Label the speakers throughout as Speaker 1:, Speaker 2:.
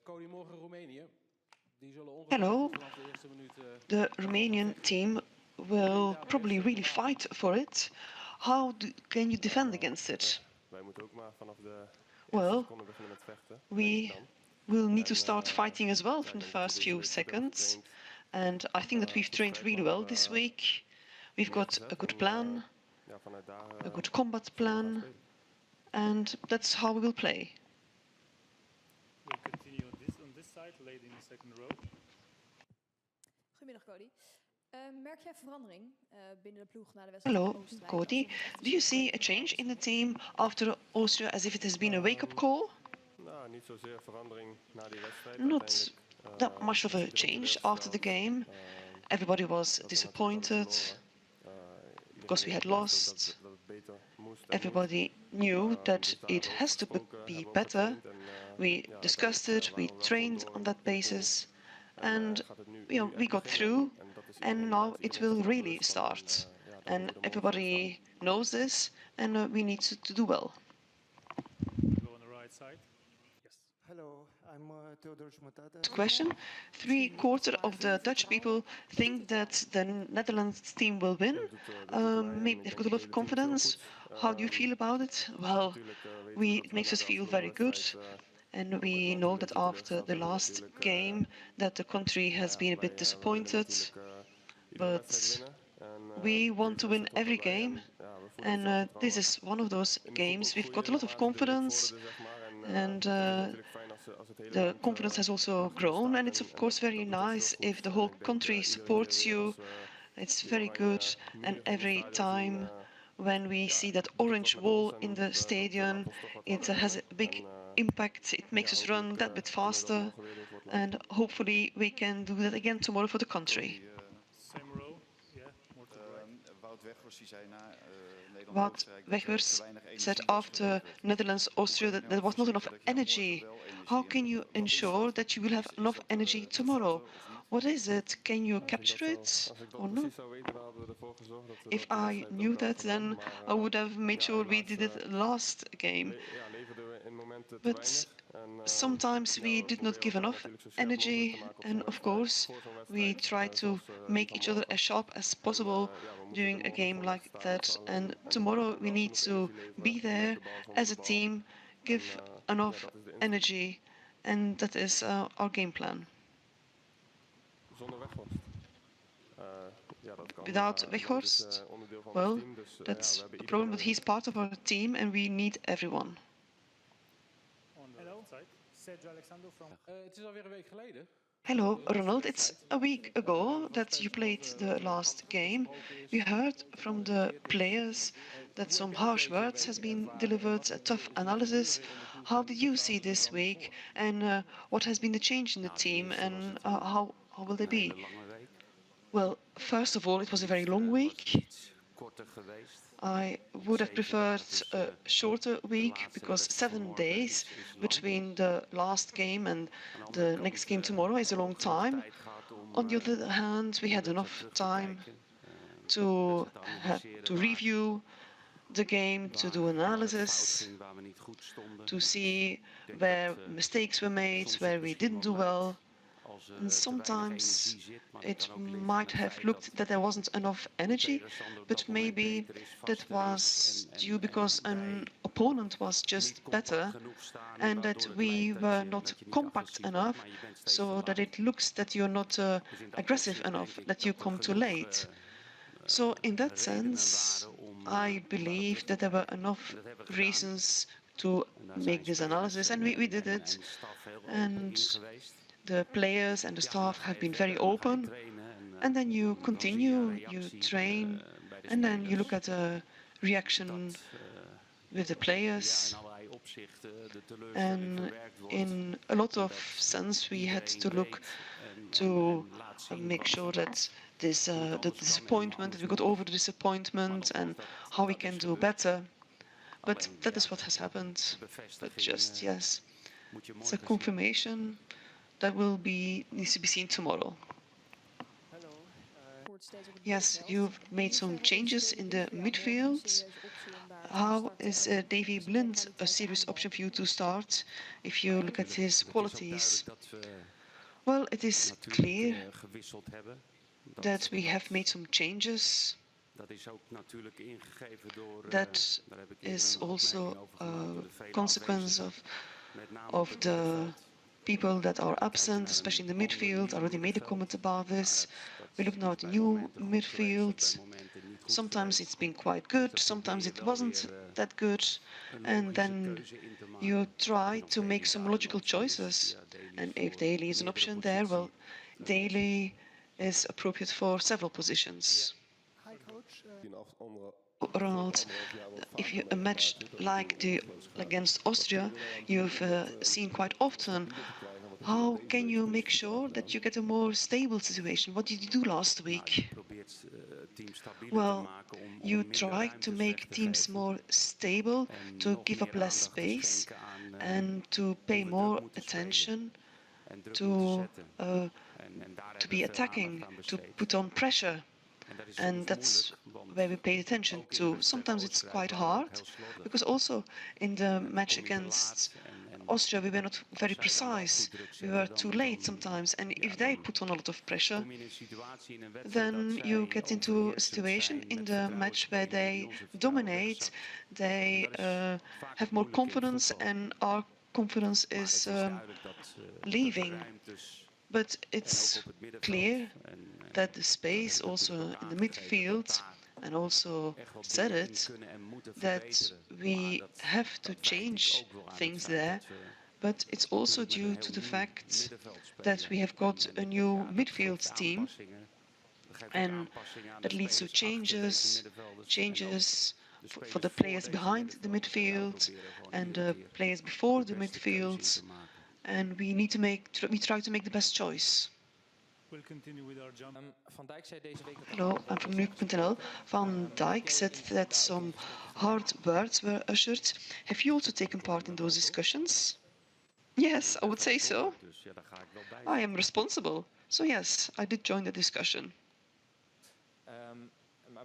Speaker 1: Cody, morgen Roemenië.
Speaker 2: Hello. The Romanian team will probably really fight for it. How can you defend against it? Well, we will need to start fighting as well from the first few seconds. And I think that we've trained really well this week. We've got a good plan, a good combat plan, and that's how we will play.
Speaker 3: We'll continue on this side, late in the second row.
Speaker 4: Goedemiddag, Cody. Merk jij verandering binnen de ploeg na de wedstrijd
Speaker 2: Hello,
Speaker 4: in Oostenrijk?
Speaker 2: Cody. Do you see a change in the team after Austria, as if it has been a wake-up call? Not that much of a change after the game. Everybody was disappointed because we had lost. Everybody knew that it has to be better. We discussed it, we trained on that basis, and we got through, and now it will really start. And everybody knows this, and we need to do well.
Speaker 3: Go on the right side. Yes.
Speaker 5: Hello, I'm Theodor Jumătate.
Speaker 2: Question: 3/4 of the Dutch people think that the Netherlands team will win. Maybe they've got a lot of confidence. How do you feel about it? Well, it makes us feel very good. And we know that after the last game that the country has been a bit disappointed. But we want to win every game. And this is one of those games. We've got a lot of confidence. And the confidence has also grown, and it's of course very nice if the whole country supports you. It's very good, and every time when we see that orange wall in the stadium, it has a big impact. It makes us run that bit faster, and hopefully we can do that again tomorrow for the country.
Speaker 3: Same row. Yeah, more to the right.
Speaker 2: Wout Weghorst said after Netherlands-Austria that there was not enough energy. How can you ensure that you will have enough energy tomorrow? What is it? Can you capture it or not? If I knew that, then I would have made sure we did it last game. But sometimes we did not give enough energy, and of course we try to make each other as sharp as possible during a game like that. And tomorrow we need to be there as a team, give enough energy, and that is our game plan. Without Weghorst, well, that's a problem, but he's part of our team and we need everyone.
Speaker 1: Het is alweer een week geleden.
Speaker 2: Hello, Ronald. It's a week ago that you played the last game. We heard from the players that some harsh words has been delivered, a tough analysis. How did you see this week, and what has been the change in the team, and how will they be? Well, first of all, it was a very long week. I would have preferred a shorter week because 7 days between the last game and the next game tomorrow is a long time. On the other hand, we had enough time to review the game, to do analysis, to see where mistakes were made, where we didn't do well. And sometimes it might have looked that there wasn't enough energy, but maybe that was due because an opponent was just better and that we were not compact enough, so that it looks that you're not aggressive enough, that you come too late. So in that sense, I believe that there were enough reasons to make this analysis, and we did it. And the players and the staff have been very open, and then you continue, you train, and then you look at the reaction with the players. And in a lot of sense, we had to look to make sure that the disappointment, that we got over the disappointment and how we can do better. But that is what has happened. But just, yes, it's a confirmation that needs to be seen tomorrow. Yes, you've made some changes in the midfield. how is Davy Blind a serious option for you to start if you look at his qualities? Well, it is clear that we have made some changes. That is also a consequence of the people that are absent, especially in the midfield. I already made a comment about this. We look now at the new midfield. Sometimes it's been quite good, sometimes it wasn't that good, and then you try to make some logical choices. And if Daly is an option there, well, Daly is appropriate for several positions.
Speaker 5: Hi, coach.
Speaker 2: Ronald, if you a match like against Austria, you've seen quite often. How can you make sure that you get a more stable situation? What did you do last week? Well, you try to make teams more stable, to give up less space, and to pay more attention to be attacking, to put on pressure. And that's where we paid attention to. Sometimes it's quite hard, because also in the match against Austria, we were not very precise. We were too late sometimes, and if they put on a lot of pressure, then you get into a situation in the match where they dominate, they have more confidence, and our confidence is leaving. But it's clear that the space also in the midfield, and also said it, that we have to change things there, but it's also due to the fact that we have got a new midfield team, and that leads to changes for the players behind the midfield and the players before the midfield, and we try to make the best choice.
Speaker 3: We'll continue with our jump.
Speaker 1: Van Dijk zei deze week dat...
Speaker 2: Hello, I'm from Nuuk.nl. Van Dijk said that some hard words were ushered. Have you also taken part in those discussions? Yes, I would say so. I am responsible. So yes, I did join the discussion.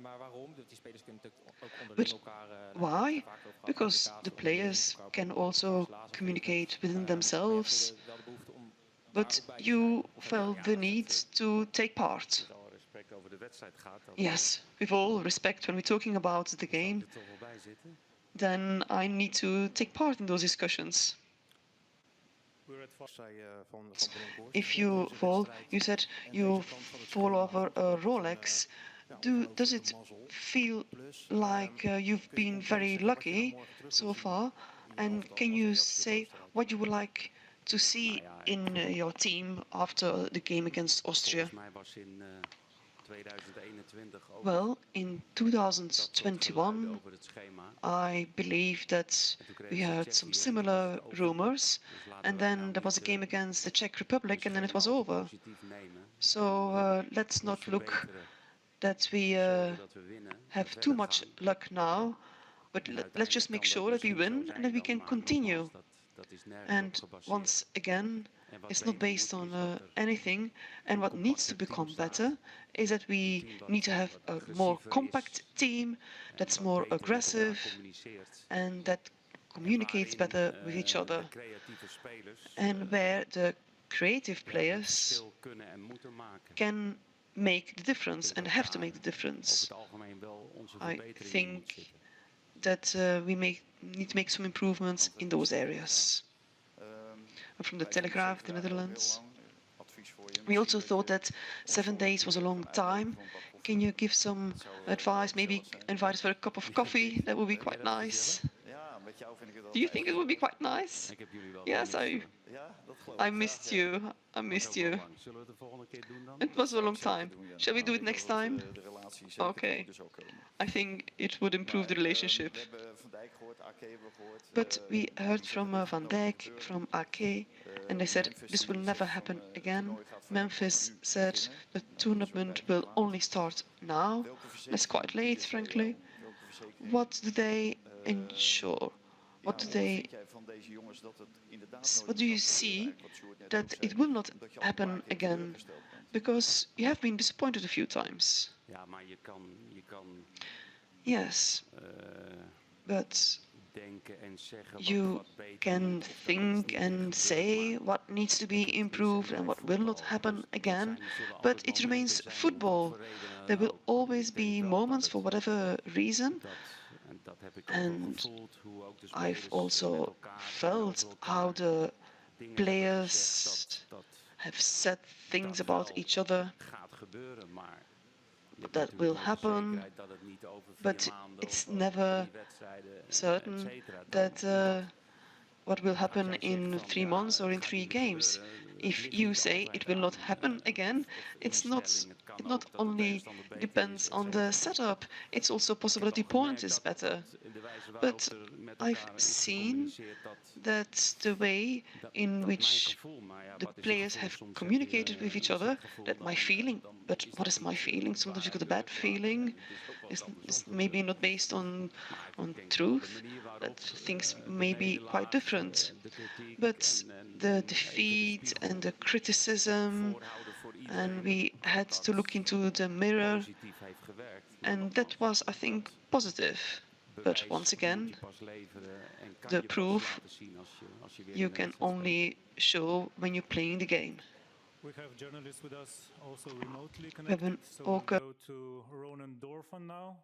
Speaker 1: Maar waarom? Die spelers kunnen natuurlijk ook onderling
Speaker 2: But
Speaker 1: elkaar...
Speaker 2: why? Because the players can also communicate within themselves. But you felt the need to take part. Yes, with all respect, when we're talking about the game, then I need to take part in those discussions. If you fall, you said you fall over a Rolex. Does it feel like you've been very lucky so far? And can you say what you would like to see in your team after the game against Austria? Well, in 2021, I believe that we heard some similar rumors, and then there was a game against the Czech Republic, and then it was over. So let's not look that we have too much luck now, but let's just make sure that we win and that we can continue. And once again, it's not based on anything, and what needs to become better is that we need to have a more compact team that's more aggressive and that communicates better with each other, and where the creative players can make the difference and have to make the difference. I think that we need to make some improvements in those areas. From the Telegraph, the Netherlands. We also thought that 7 days was a long time. Can you give some advice? Maybe invite us for a cup of coffee? That would be quite nice. Do you think it would be quite nice? Yes, I missed you. I missed you. It was a long time. Shall we do it next time? Okay. I think it would improve the relationship. But we heard from Van Dijk, from AK, and they said this will never happen again. Memphis said the tournament will only start now. That's quite late, frankly. What do they ensure? What do you see that it will not happen again? Because you have been disappointed a few times. Yes. But you can think and say what needs to be improved and what will not happen again, but it remains football. There will always be moments for whatever reason, and I've also felt how the players have said things about each other that will happen, but it's never certain that what will happen in 3 months or in 3 games. If you say it will not happen again, it not only depends on the setup, it's also possible that the opponent is better. But I've seen that the way in which the players have communicated with each other, that my feeling, but what is my feeling? Sometimes you got a bad feeling. It's maybe not based on truth, but things may be quite different. But the defeat and the criticism, and we had to look into the mirror, and that was, I think, positive. But once again, the proof you can only show when you're playing the game.
Speaker 3: We have journalists with us also remotely
Speaker 2: We have an
Speaker 3: connected, so we'll
Speaker 2: orca
Speaker 3: go to Ronald Koeman now.